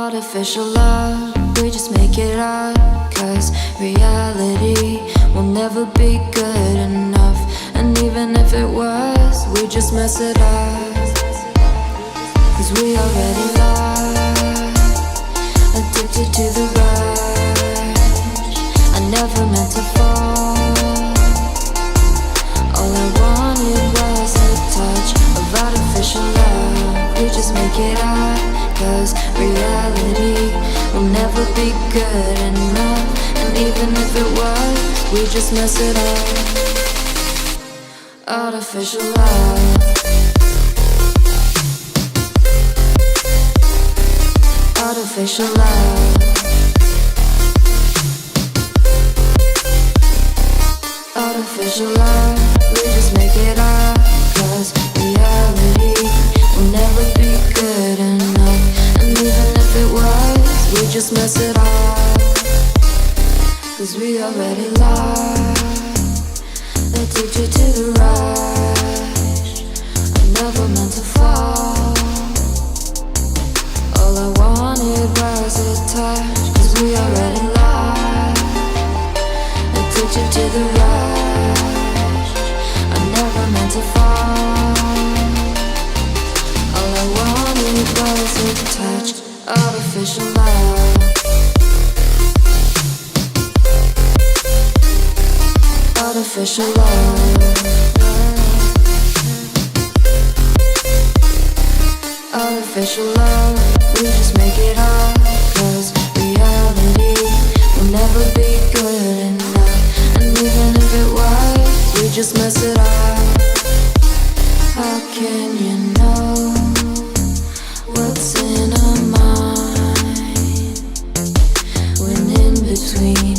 Artificial love, we just make it up. Cause reality will never be good enough. And even if it was, we just mess it up. Cause we already lost, addicted to the rush. I never meant to fall. All I wanted was a touch of artificial love. We just make it up. Cause reality will never be good enough. And even if it was, we just mess it up. Artificial love. Artificial love. Artificial love. We just make it up. Cause reality will never be good enough. And even if it was, we just mess it up. Cause we already lost, addicted to the rush. I never meant to fall. All I wanted was a touch. Cause we already lost, addicted to the rush. I never meant to fall. All I wanted was a touch. Artificial love. Artificial love. Artificial love. We just make it up. Cause reality will never be good enough. And even if it was, we just mess it up. How can you know what's in our mind when in between